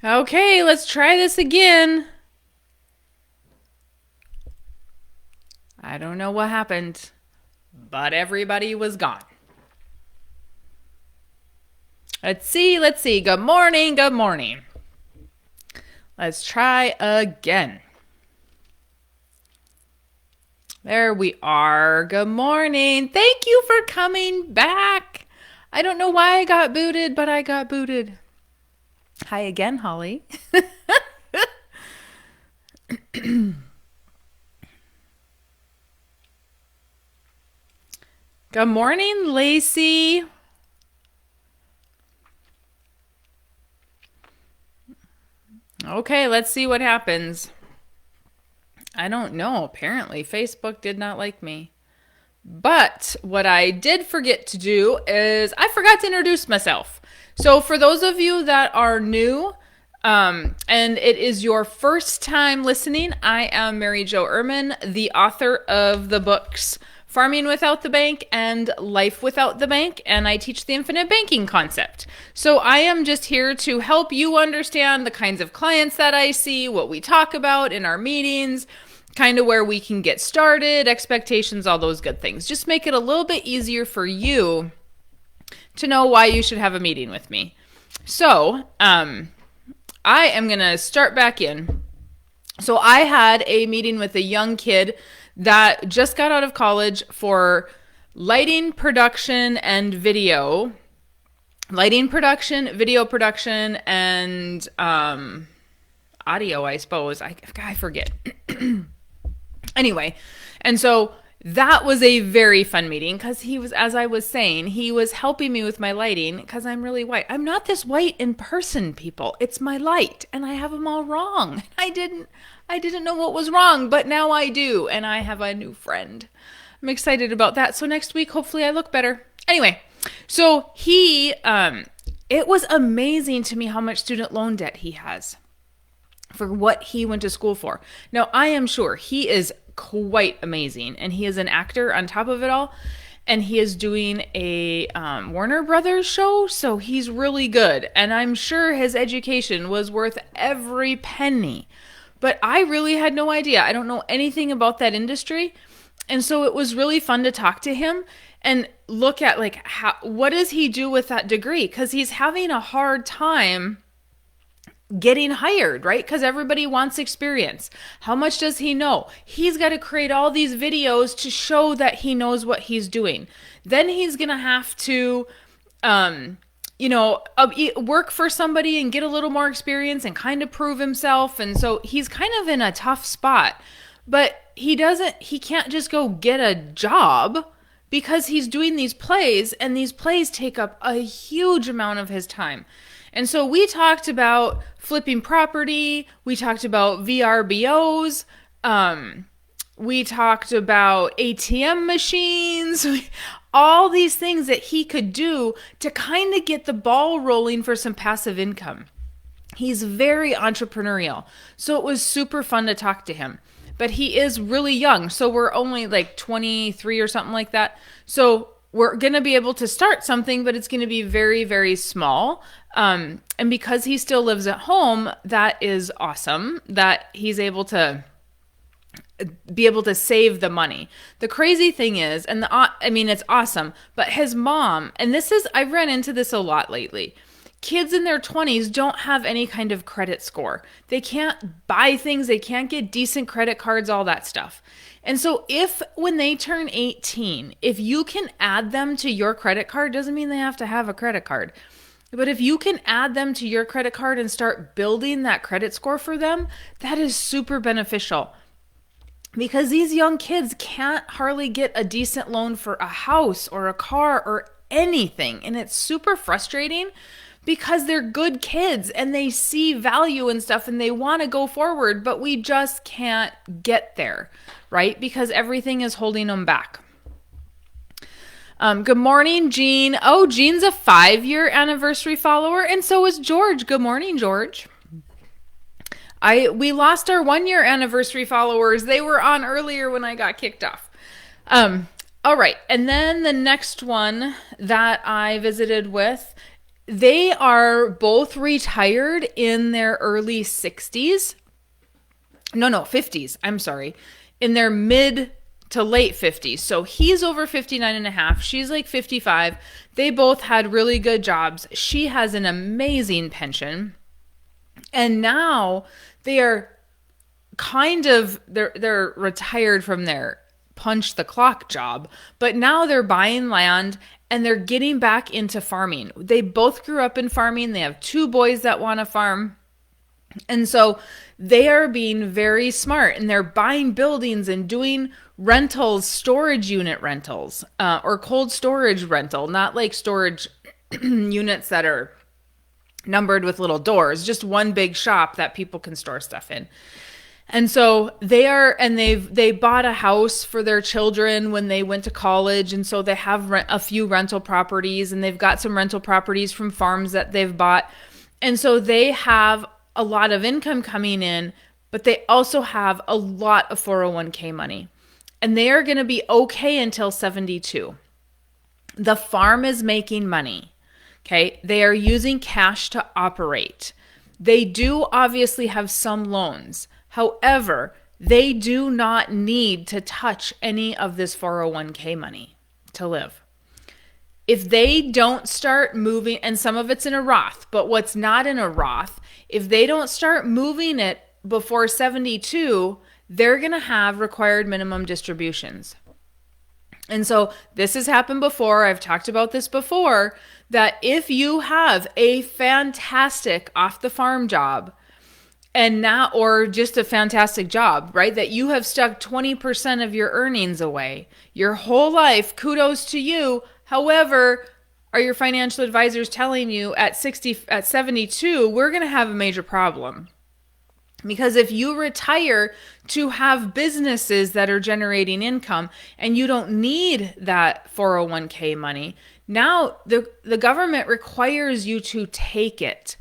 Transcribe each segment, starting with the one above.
Okay, let's try this again. I don't know what happened, but everybody was gone. Let's see. Good morning, good morning. Let's try again. There we are. Good morning. Thank you for coming back. I don't know why I got booted, but I got booted. Hi again, Holly. Good morning, Lacey. Okay, let's see what happens. I don't know. Apparently, Facebook did not like me. But what I did forget to do is I forgot to introduce myself. So, for those of you that are new, and it is your first time listening, I am Mary Jo Irmen, the author of the books Farming Without the Bank and Life Without the Bank, and I teach the infinite banking concept. So I am just here to help you understand the kinds of clients that I see, what we talk about in our meetings, kind of where we can get started, expectations, all those good things. Just make it a little bit easier for you to know why you should have a meeting with me. So, I am going to start back in. So I had a meeting with a young kid that just got out of college for lighting production and video. Lighting production, video production, and audio, I suppose. I forget. Anyway, and so that was a very fun meeting because he was, as I was saying, he was helping me with my lighting because I'm really white. I'm not this white in person, people. It's my light, and I have them all wrong. I didn't know what was wrong, but now I do, and I have a new friend. I'm excited about that. So next week, hopefully I look better. Anyway, so it was amazing to me how much student loan debt he has for what he went to school for. Now, I am sure he is quite amazing, and he is an actor on top of it all, and he is doing a Warner Brothers show, so he's really good, and I'm sure his education was worth every penny. But I really had no idea. I don't know anything about that industry, and so it was really fun to talk to him and look at what does he do with that degree, because he's having a hard time getting hired, right? Because everybody wants experience. How much does he know? He's got to create all these videos to show that he knows what he's doing. Then he's going to have to, work for somebody and get a little more experience and kind of prove himself. And so he's kind of in a tough spot. But he can't just go get a job because he's doing these plays, and these plays take up a huge amount of his time. And so we talked about flipping property. We talked about VRBOs. We talked about ATM machines. All these things that he could do to kind of get the ball rolling for some passive income. He's very entrepreneurial. So it was super fun to talk to him. But he is really young. So we're only like 23 or something like that. So we're going to be able to start something, but it's going to be very, very small. And because he still lives at home, that is awesome that he's able to be able to save the money. The crazy thing is, it's awesome, but his mom, and I've ran into this a lot lately. Kids in their 20s don't have any kind of credit score. They can't buy things. They can't get decent credit cards, all that stuff. And so when they turn 18, if you can add them to your credit card, doesn't mean they have to have a credit card. But if you can add them to your credit card and start building that credit score for them, that is super beneficial. Because these young kids can't hardly get a decent loan for a house or a car or anything. And it's super frustrating because they're good kids and they see value and stuff and they want to go forward, but we just can't get there, right? Because everything is holding them back. Good morning, Jean. Oh, Jean's a 5-year anniversary follower, and so is George. Good morning, George. We lost our 1-year anniversary followers. They were on earlier when I got kicked off. All right, and then the next one that I visited with, They are both retired in their early 60s. No, 50s. I'm sorry. In their mid to late 50s. So he's over 59 and a half. She's like 55. They both had really good jobs. She has an amazing pension. And now they are they're retired from their punch the clock job, but now they're buying land and they're getting back into farming. They both grew up in farming. They have 2 boys that want to farm. And so they are being very smart and they're buying buildings and doing rentals, storage unit rentals, or cold storage rental, not like storage units that are numbered with little doors, just one big shop that people can store stuff in. And so they bought a house for their children when they went to college. And so they have a few rental properties, and they've got some rental properties from farms that they've bought. And so they have a lot of income coming in, but they also have a lot of 401k money. And they are going to be okay until 72. The farm is making money. Okay. They are using cash to operate. They do obviously have some loans. However, they do not need to touch any of this 401k money to live. If they don't start moving, and some of it's in a Roth, but what's not in a Roth, if they don't start moving it before 72, they're going to have required minimum distributions. And so this has happened before. I've talked about this before, that if you have a fantastic off the farm job, and now, or just a fantastic job, right? That you have stuck 20% of your earnings away your whole life. Kudos to you. However, are your financial advisors telling you at 72, we're going to have a major problem? Because if you retire to have businesses that are generating income and you don't need that 401k money, now the government requires you to take it.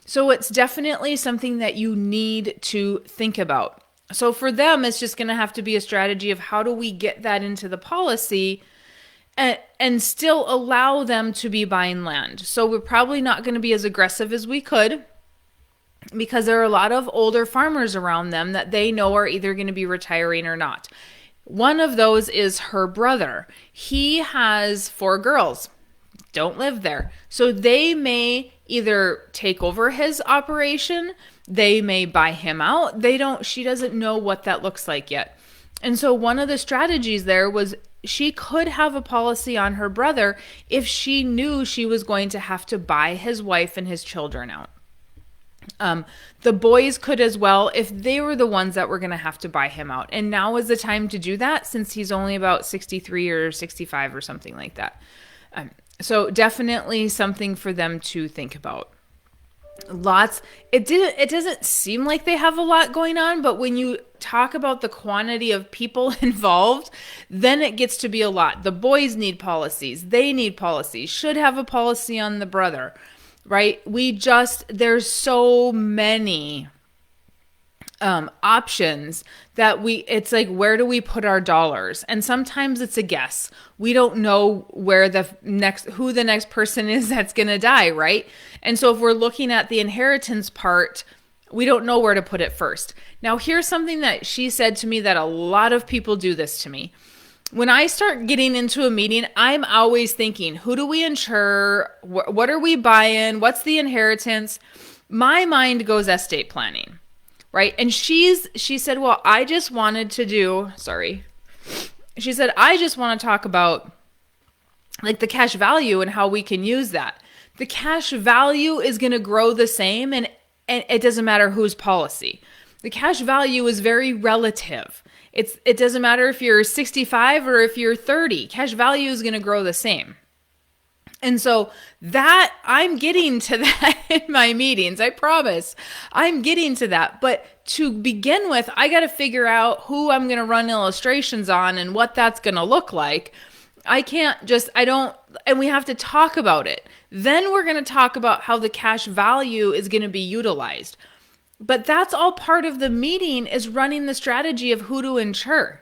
So it's definitely something that you need to think about. So for them, it's just going to have to be a strategy of how do we get that into the policy and still allow them to be buying land. So we're probably not going to be as aggressive as we could, because there are a lot of older farmers around them that they know are either going to be retiring or not. One of those is her brother. He has 4 girls, don't live there. So they may either take over his operation, they may buy him out. She doesn't know what that looks like yet. And so one of the strategies there was she could have a policy on her brother if she knew she was going to have to buy his wife and his children out. The boys could as well if they were the ones that were going to have to buy him out. And now is the time to do that, since he's only about 63 or 65 or something like that. So definitely something for them to think about. It doesn't seem like they have a lot going on, but when you talk about the quantity of people involved, then it gets to be a lot. The boys need policies. They need policies. Should have a policy on the brother, right? There's so many options that it's like, where do we put our dollars? And sometimes it's a guess. We don't know who the next person is that's going to die, right? And so if we're looking at the inheritance part, we don't know where to put it first. Now, here's something that she said to me that a lot of people do this to me. When I start getting into a meeting, I'm always thinking, who do we insure? What are we buying? What's the inheritance? My mind goes estate planning. Right. And she said, well, I just want to talk about like the cash value and how we can use that. The cash value is going to grow the same, and it doesn't matter whose policy. The cash value is very relative. It doesn't matter if you're 65 or if you're 30. Cash value is going to grow the same. And so that I'm getting to that in my meetings. I promise I'm getting to that. But to begin with, I got to figure out who I'm going to run illustrations on and what that's going to look like. And we have to talk about it. Then we're going to talk about how the cash value is going to be utilized. But that's all part of the meeting, is running the strategy of who to insure.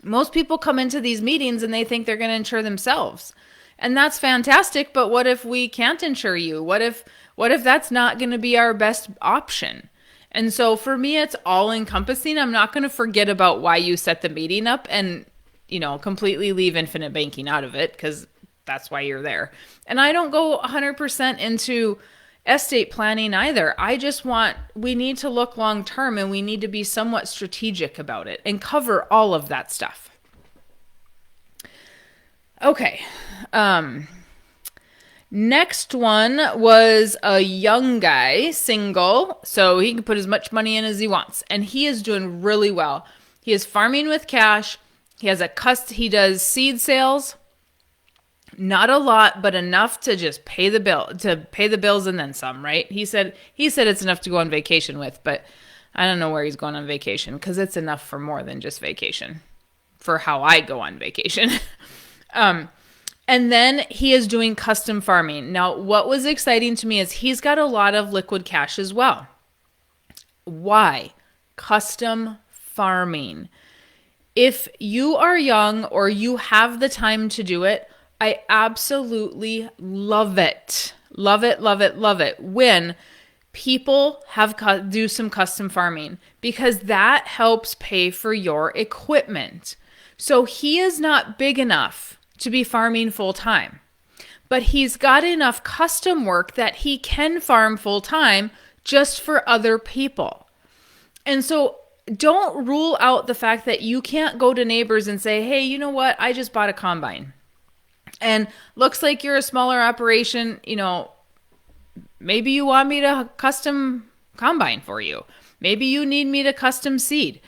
Most people come into these meetings and they think they're going to insure themselves. And that's fantastic, but what if we can't insure you? What if that's not going to be our best option? And so for me, it's all encompassing. I'm not going to forget about why you set the meeting up and, completely leave infinite banking out of it, because that's why you're there. And I don't go 100% into estate planning either. We need to look long term, and we need to be somewhat strategic about it and cover all of that stuff. Okay. Next one was a young guy, single, so he can put as much money in as he wants, and he is doing really well. He is farming with cash. He does seed sales. Not a lot, but enough to just pay the bills and then some, right? He said it's enough to go on vacation with, but I don't know where he's going on vacation, because it's enough for more than just vacation, for how I go on vacation. And then he is doing custom farming. Now, what was exciting to me is he's got a lot of liquid cash as well. Why? Custom farming. If you are young or you have the time to do it, I absolutely love it. Love it, love it, love it when people do some custom farming, because that helps pay for your equipment. So he is not big enough to be farming full time, but he's got enough custom work that he can farm full time just for other people. And so don't rule out the fact that you can't go to neighbors and say, hey, you know what? I just bought a combine and looks like you're a smaller operation. Maybe you want me to custom combine for you. Maybe you need me to custom seed.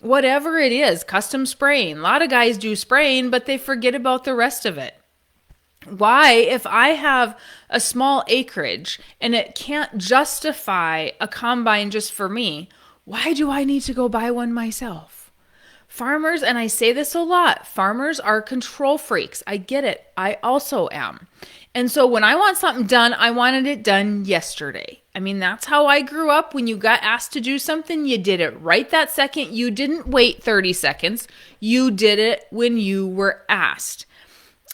Whatever it is, custom spraying. A lot of guys do spraying, but they forget about the rest of it. Why, if I have a small acreage and it can't justify a combine just for me, why do I need to go buy one myself? Farmers, and I say this a lot, farmers are control freaks. I get it. I also am. And so when I want something done, I wanted it done yesterday. I mean, that's how I grew up. When you got asked to do something, you did it right that second. You didn't wait 30 seconds. You did it when you were asked.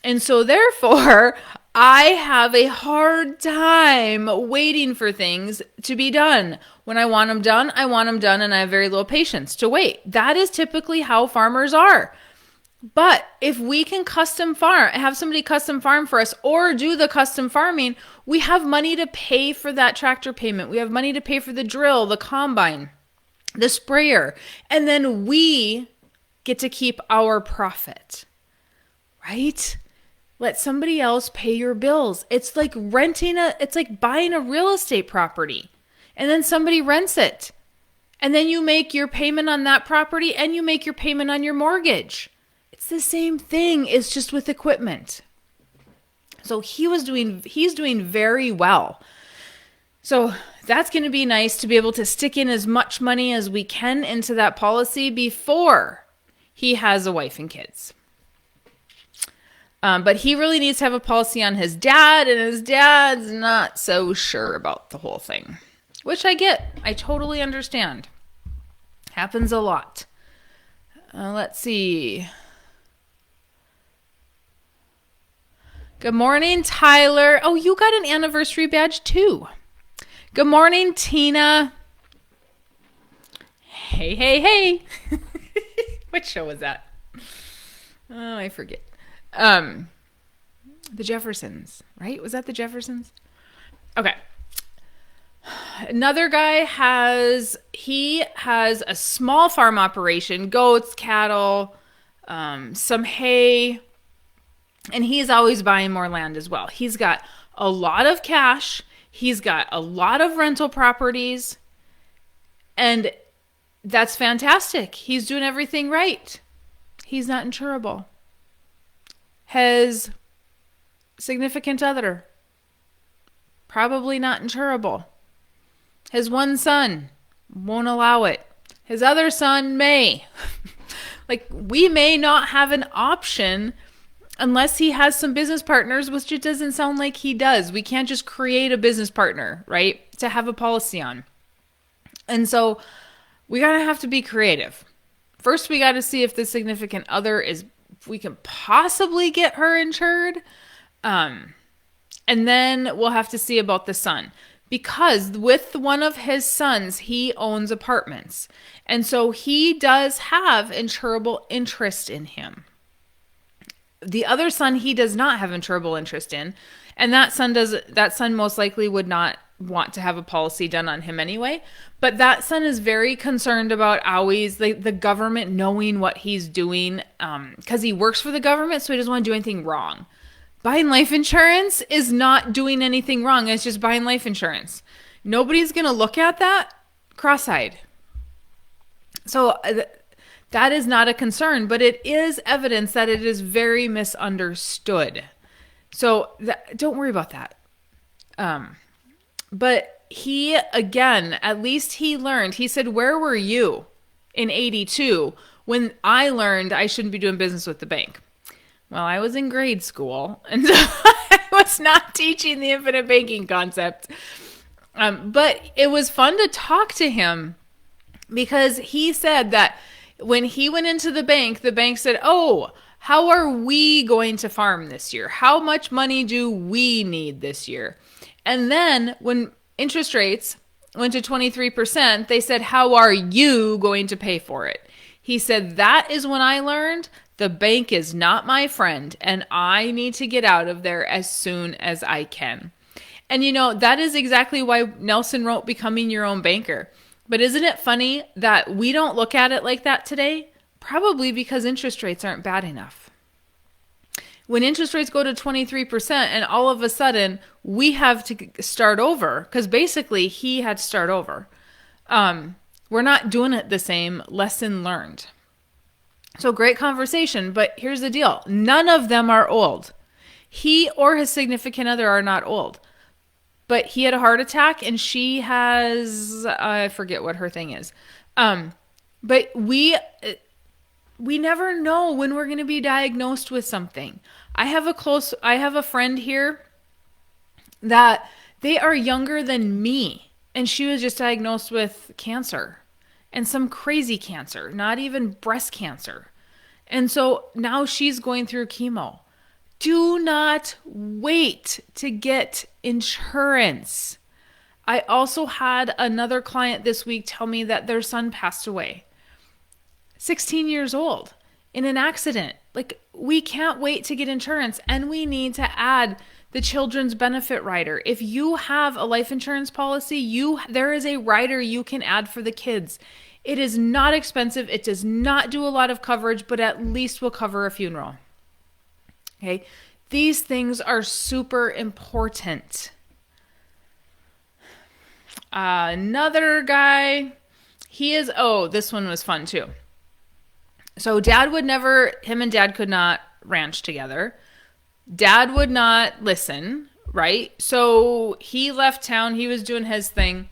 And so therefore, I have a hard time waiting for things to be done. When I want them done, I want them done, and I have very little patience to wait. That is typically how farmers are. But if we can have somebody custom farm for us or do the custom farming, we have money to pay for that tractor payment. We have money to pay for the drill, the combine, the sprayer, and then we get to keep our profit, right? Let somebody else pay your bills. It's like buying a real estate property, and then somebody rents it. And then you make your payment on that property and you make your payment on your mortgage. It's the same thing. It's just with equipment. So he's doing very well. So that's going to be nice to be able to stick in as much money as we can into that policy before he has a wife and kids. But he really needs to have a policy on his dad, and his dad's not so sure about the whole thing, which I get. I totally understand. Happens a lot. Let's see. Good morning, Tyler. Oh, you got an anniversary badge too. Good morning, Tina. Hey, hey, hey. What show was that? Oh, I forget. The Jeffersons, right? Was that the Jeffersons? Okay. Another guy has a small farm operation, goats, cattle, some hay, and he's always buying more land as well. He's got a lot of cash. He's got a lot of rental properties, and that's fantastic. He's doing everything right. He's not insurable. His significant other, probably not insurable. His one son won't allow it. His other son may. We may not have an option unless he has some business partners, which it doesn't sound like he does. We can't just create a business partner, right, to have a policy on. And so we have to be creative. First, we got to see if the significant other if we can possibly get her insured. And then we'll have to see about the son. Because with one of his sons, he owns apartments. And so he does have insurable interest in him. The other son he does not have insurable interest in. And that son most likely would not want to have a policy done on him anyway. But that son is very concerned about always the government knowing what he's doing, because he works for the government, so he doesn't want to do anything wrong. Buying life insurance is not doing anything wrong. It's just buying life insurance. Nobody's going to look at that cross-eyed. So that is not a concern, but it is evidence that it is very misunderstood. So don't worry about that. But he, again, at least he learned. He said, where were you in 82 when I learned I shouldn't be doing business with the bank? Well, I was in grade school, and so I was not teaching the infinite banking concept. But it was fun to talk to him because he said that when he went into the bank said, oh, how are we going to farm this year? How much money do we need this year? And then when interest rates went to 23%, they said, how are you going to pay for it? He said, that is when I learned the bank is not my friend, and I need to get out of there as soon as I can. And that is exactly why Nelson wrote Becoming Your Own Banker. But isn't it funny that we don't look at it like that today? Probably because interest rates aren't bad enough. When interest rates go to 23% and all of a sudden we have to start over, because basically he had to start over. We're not doing it the same. Lesson learned. So great conversation, but here's the deal. None of them are old. He or his significant other are not old. But he had a heart attack and she has, I forget what her thing is. But we never know when we're going to be diagnosed with something. I have a friend here that they are younger than me, and she was just diagnosed with cancer. And some crazy cancer, not even breast cancer. And so now she's going through chemo. Do not wait to get insurance. I also had another client this week tell me that their son passed away. 16 years old in an accident. Like, we can't wait to get insurance, and we need to add the children's benefit rider. If you have a life insurance policy, there is a rider you can add for the kids. It is not expensive. It does not do a lot of coverage, but at least will cover a funeral. Okay? These things are super important. Another guy, this one was fun too. So him and dad could not ranch together. Dad would not listen, right? So he left town. He was doing his thing.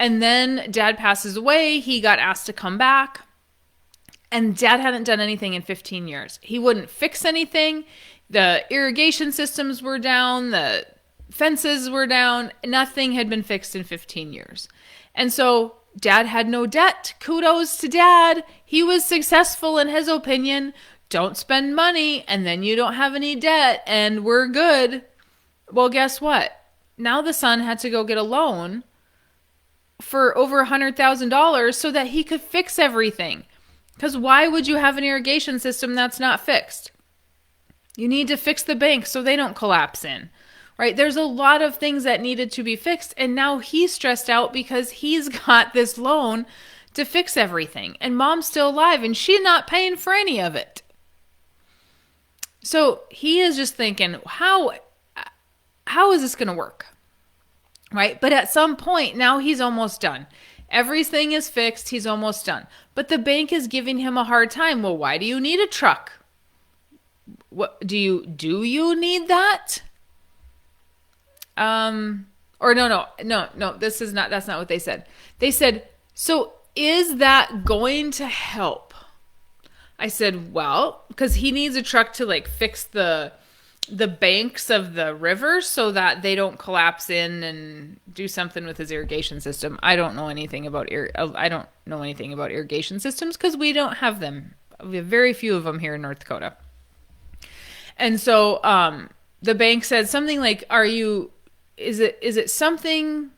And then dad passes away. He got asked to come back. And dad hadn't done anything in 15 years. He wouldn't fix anything. The irrigation systems were down. The fences were down. Nothing had been fixed in 15 years. And so dad had no debt. Kudos to dad. He was successful in his opinion. Don't spend money and then you don't have any debt and we're good. Well, guess what? Now the son had to go get a loan for over $100,000 so that he could fix everything. Because why would you have an irrigation system that's not fixed? You need to fix the bank so they don't collapse in, right? There's a lot of things that needed to be fixed. And now he's stressed out because he's got this loan to fix everything. And mom's still alive and she's not paying for any of it. So he is just thinking, how is this going to work? Right? But at some point, now he's almost done. Everything is fixed. He's almost done. But the bank is giving him a hard time. Well, why do you need a truck? What do you need that? Or no, that's not what they said. They said, so is that going to help? I said, well, because he needs a truck to like fix the banks of the river so that they don't collapse in and do something with his irrigation system. I don't know anything about irrigation systems because we don't have them. We have very few of them here in North Dakota. And so the bank said something like, is it something,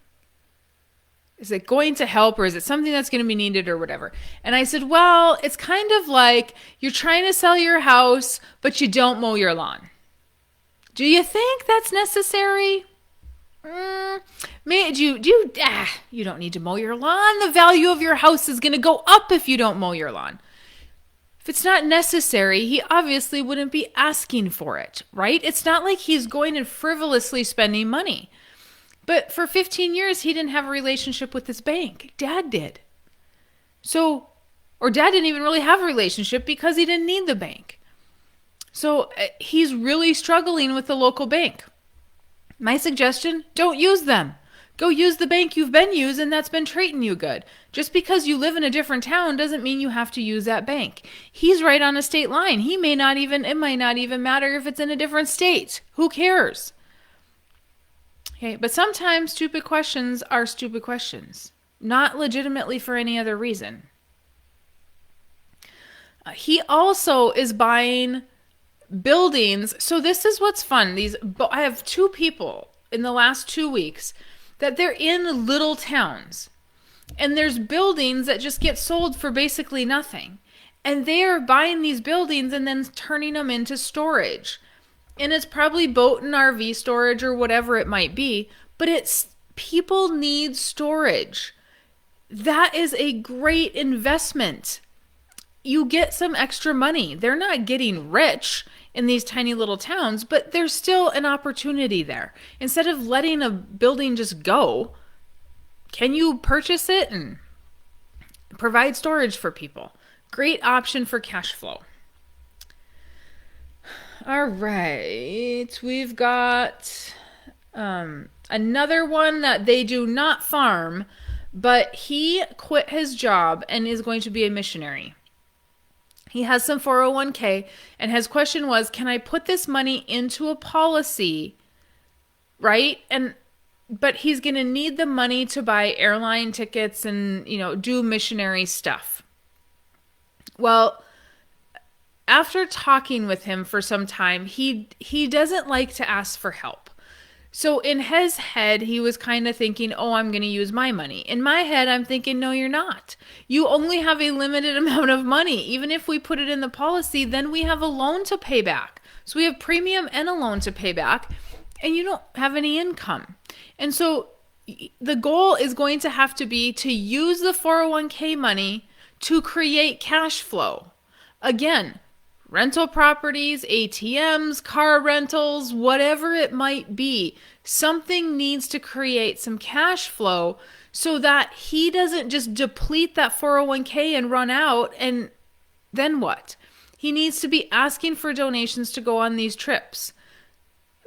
is it going to help, or is it something that's going to be needed or whatever? And I said, well, it's kind of like you're trying to sell your house, but you don't mow your lawn. Do you think that's necessary? You don't need to mow your lawn. The value of your house is going to go up if you don't mow your lawn. If it's not necessary, he obviously wouldn't be asking for it, right? It's not like he's going and frivolously spending money. But for 15 years, he didn't have a relationship with his bank. Dad did. Or Dad didn't even really have a relationship because he didn't need the bank. So he's really struggling with the local bank. My suggestion, don't use them. Go use the bank you've been using that's been treating you good. Just because you live in a different town doesn't mean you have to use that bank. He's right on a state line. It might not even matter if it's in a different state. Who cares? Okay, but sometimes stupid questions are stupid questions, not legitimately for any other reason. He also is buying buildings. So this is what's fun. I have 2 people in the last 2 weeks that they're in little towns, and there's buildings that just get sold for basically nothing, and they are buying these buildings and then turning them into storage. And it's probably boat and RV storage or whatever it might be, but people need storage. That is a great investment. You get some extra money. They're not getting rich in these tiny little towns, but there's still an opportunity there. Instead of letting a building just go, can you purchase it and provide storage for people? Great option for cash flow. All right, we've got another one that they do not farm, but he quit his job and is going to be a missionary. He has some 401k, and his question was, can I put this money into a policy, right? But he's going to need the money to buy airline tickets and, do missionary stuff. Well, after talking with him for some time, he doesn't like to ask for help. So in his head, he was kind of thinking, oh, I'm going to use my money. In my head, I'm thinking, no, you're not. You only have a limited amount of money. Even if we put it in the policy, then we have a loan to pay back. So we have premium and a loan to pay back, and you don't have any income. And so the goal is going to have to be to use the 401k money to create cash flow. Again, rental properties, ATMs, car rentals, whatever it might be, something needs to create some cash flow so that he doesn't just deplete that 401k and run out, and then what? He needs to be asking for donations to go on these trips.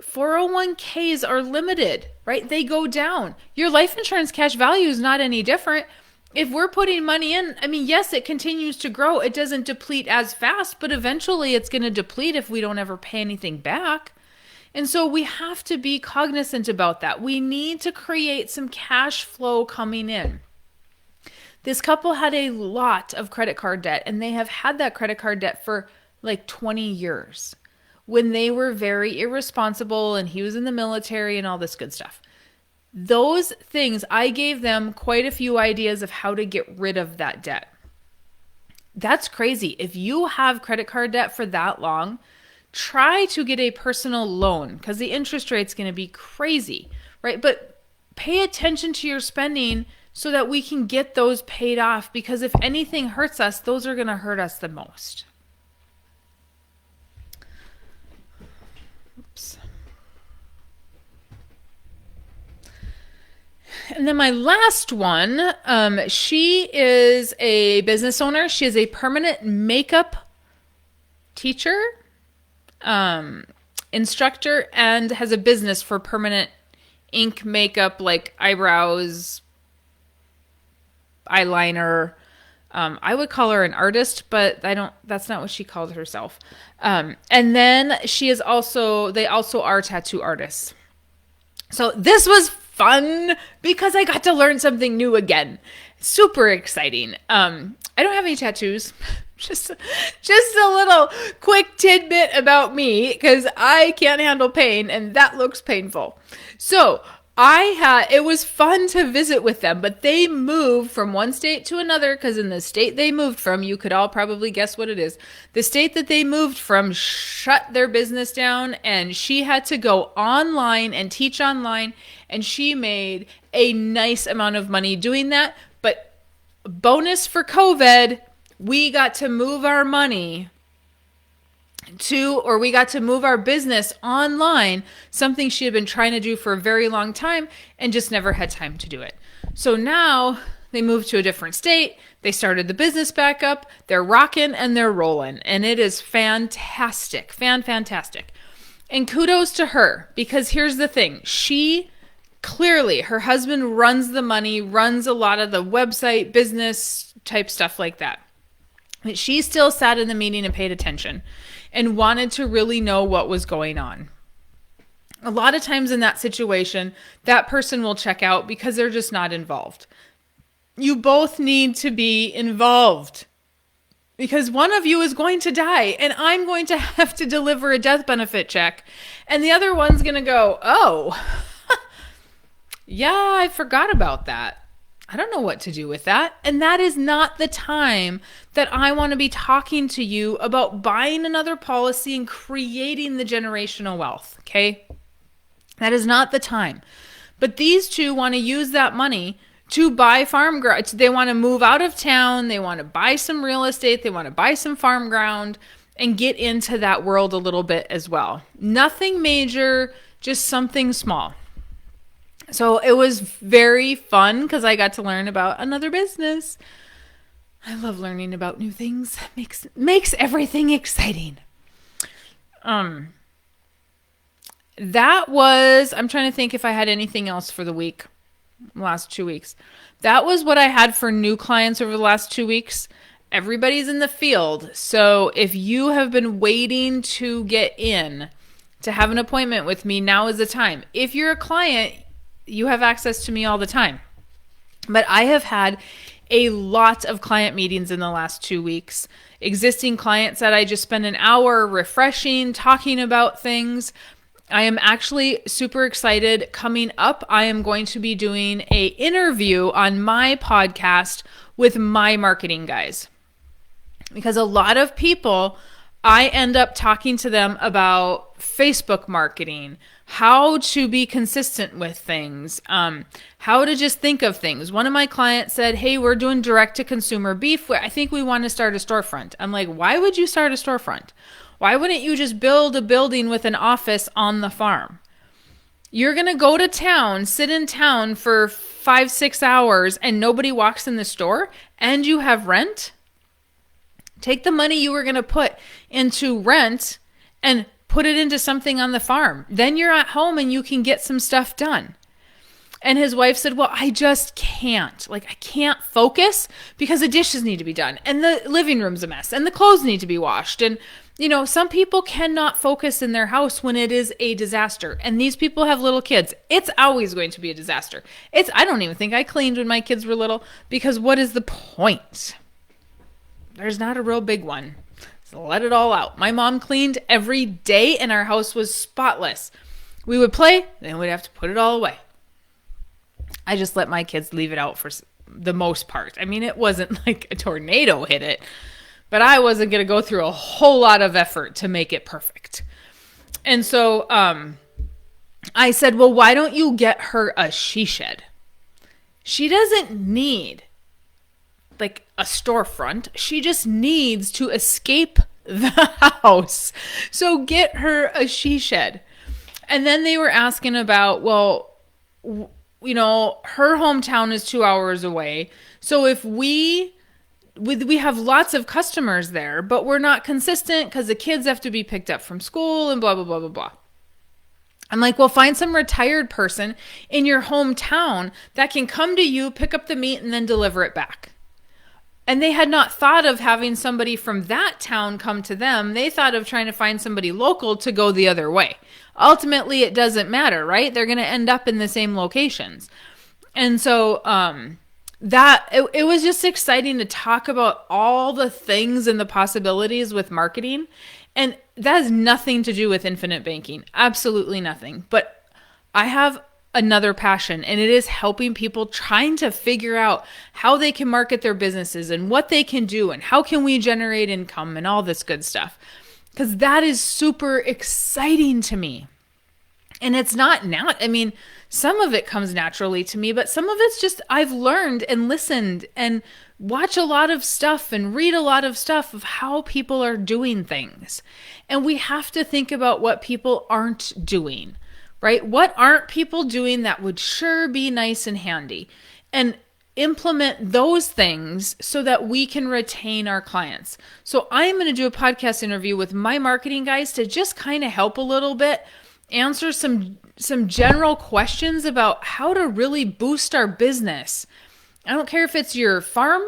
401ks are limited, right? They go down. Your life insurance cash value is not any different. If we're putting money in, yes, it continues to grow. It doesn't deplete as fast, but eventually it's going to deplete if we don't ever pay anything back. And so we have to be cognizant about that. We need to create some cash flow coming in. This couple had a lot of credit card debt, and they have had that credit card debt for like 20 years when they were very irresponsible and he was in the military and all this good stuff. Those things, I gave them quite a few ideas of how to get rid of that debt. That's crazy. If you have credit card debt for that long, try to get a personal loan because the interest rate's going to be crazy, right? But pay attention to your spending so that we can get those paid off, because if anything hurts us, those are going to hurt us the most. Oops. And then my last one, she is a business owner. She is a permanent makeup teacher, instructor, and has a business for permanent ink makeup, like eyebrows, eyeliner. I would call her an artist, but that's not what she called herself. And then they also are tattoo artists. So this was fun because I got to learn something new again. super exciting. I don't have any tattoos. Just a little quick tidbit about me, because I can't handle pain, and that looks painful. So it was fun to visit with them, but they moved from one state to another, because in the state they moved from, you could all probably guess what it is. The state that they moved from shut their business down, and she had to go online and teach online, and she made a nice amount of money doing that. But bonus for COVID, we got to move our money we got to move our business online, something she had been trying to do for a very long time and just never had time to do it. So now they moved to a different state. They started the business back up. They're rocking and they're rolling. And it is fantastic. Fantastic. And kudos to her, because here's the thing. Clearly, her husband runs the money, runs a lot of the website, business type stuff like that. But she still sat in the meeting and paid attention and wanted to really know what was going on. A lot of times in that situation, that person will check out because they're just not involved. You both need to be involved, because one of you is going to die and I'm going to have to deliver a death benefit check. And the other one's going to go, oh, yeah, I forgot about that. I don't know what to do with that. And that is not the time that I want to be talking to you about buying another policy and creating the generational wealth, okay? That is not the time. But these two want to use that money to buy farm ground. They want to move out of town. They want to buy some real estate. They want to buy some farm ground and get into that world a little bit as well. Nothing major, just something small. So it was very fun because I got to learn about another business. I love learning about new things. Makes everything exciting. I'm trying to think if I had anything else for the last 2 weeks. That was what I had for new clients over the last 2 weeks. Everybody's in the field. So if you have been waiting to get in to have an appointment with me, now is the time. If you're a client, you have access to me all the time. But I have had a lot of client meetings in the last 2 weeks. Existing clients that I just spend an hour refreshing, talking about things. I am actually super excited. Coming up, I am going to be doing an interview on my podcast with my marketing guys. Because a lot of people, I end up talking to them about Facebook marketing, how to be consistent with things, how to just think of things. One of my clients said, hey, we're doing direct to consumer beef. I think we want to start a storefront. I'm like, why would you start a storefront? Why wouldn't you just build a building with an office on the farm? You're going to go to town, sit in town for 5-6 hours and nobody walks in the store and you have rent? Take the money you were going to put into rent and put it into something on the farm. Then you're at home and you can get some stuff done. And his wife said, well, I just can't. I can't focus because the dishes need to be done and the living room's a mess and the clothes need to be washed. And, some people cannot focus in their house when it is a disaster. And these people have little kids. It's always going to be a disaster. I don't even think I cleaned when my kids were little, because what is the point? There's not a real big one. So let it all out. My mom cleaned every day and our house was spotless. We would play, then we'd have to put it all away. I just let my kids leave it out for the most part. I mean, it wasn't like a tornado hit it, but I wasn't going to go through a whole lot of effort to make it perfect. And so I said, well, why don't you get her a she shed? She doesn't need a storefront. She just needs to escape the house. So get her a she shed. And then they were asking about, well, her hometown is 2 hours away. So if we have lots of customers there, but we're not consistent because the kids have to be picked up from school and blah, blah, blah, blah, blah. I'm like, well, find some retired person in your hometown that can come to you, pick up the meat, and then deliver it back. And they had not thought of having somebody from that town come to them. They thought of trying to find somebody local to go the other way. Ultimately, it doesn't matter, right? They're going to end up in the same locations. And so it was just exciting to talk about all the things and the possibilities with marketing. And that has nothing to do with infinite banking. Absolutely nothing. But I have another passion, and it is helping people trying to figure out how they can market their businesses and what they can do and how can we generate income and all this good stuff. Because that is super exciting to me. And it's not now. I mean, some of it comes naturally to me, but some of it's just I've learned and listened and watch a lot of stuff and read a lot of stuff of how people are doing things. And we have to think about what people aren't doing, right? What aren't people doing that would sure be nice and handy? And implement those things so that we can retain our clients. So I'm going to do a podcast interview with my marketing guys to just kind of help a little bit, answer some general questions about how to really boost our business. I don't care if it's your farm,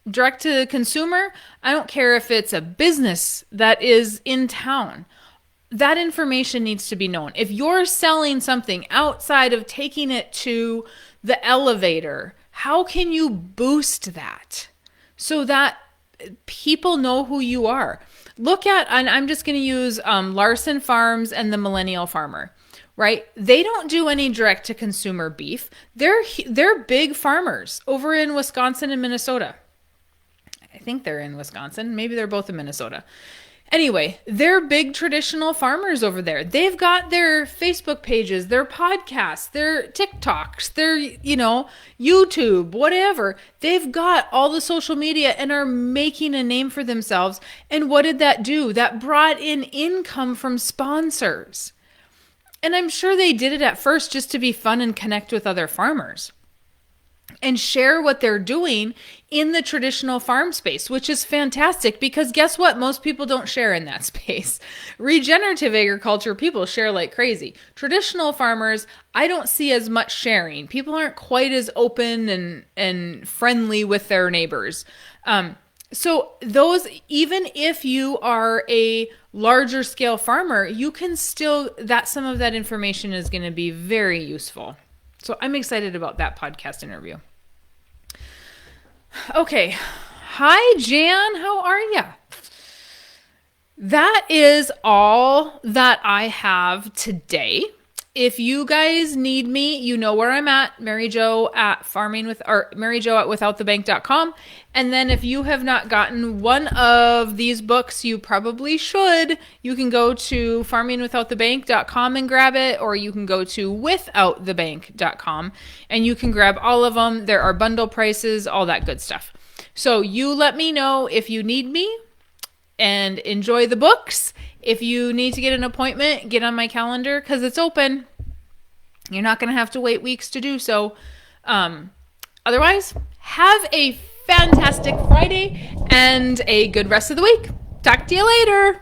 direct to consumer. I don't care if it's a business that is in town. That information needs to be known. If you're selling something outside of taking it to the elevator, how can you boost that so that people know who you are? Look at, and I'm just going to use Larson Farms and the Millennial Farmer, right? They don't do any direct to consumer beef. They're big farmers over in Wisconsin and Minnesota. I think they're in Wisconsin. Maybe they're both in Minnesota. Anyway, they're big traditional farmers over there. They've got their Facebook pages, their podcasts, their TikToks, their, YouTube, whatever. They've got all the social media and are making a name for themselves. And what did that do? That brought in income from sponsors. And I'm sure they did it at first just to be fun and connect with other farmers and share what they're doing in the traditional farm space, which is fantastic because guess what? Most people don't share in that space. Regenerative agriculture, people share like crazy. Traditional farmers, I don't see as much sharing. People aren't quite as open and friendly with their neighbors. So those, even if you are a larger scale farmer, you can still, some of that information is going to be very useful. So I'm excited about that podcast interview. Okay. Hi, Jan. How are you? That is all that I have today. If you guys need me, you know where I'm at, Mary Jo at withoutthebank.com. And then if you have not gotten one of these books, you probably should. You can go to farmingwithoutthebank.com and grab it, or you can go to withoutthebank.com and you can grab all of them. There are bundle prices, all that good stuff. So you let me know if you need me and enjoy the books. If you need to get an appointment, get on my calendar because it's open. You're not going to have to wait weeks to do so. Otherwise, have a fantastic Friday and a good rest of the week. Talk to you later.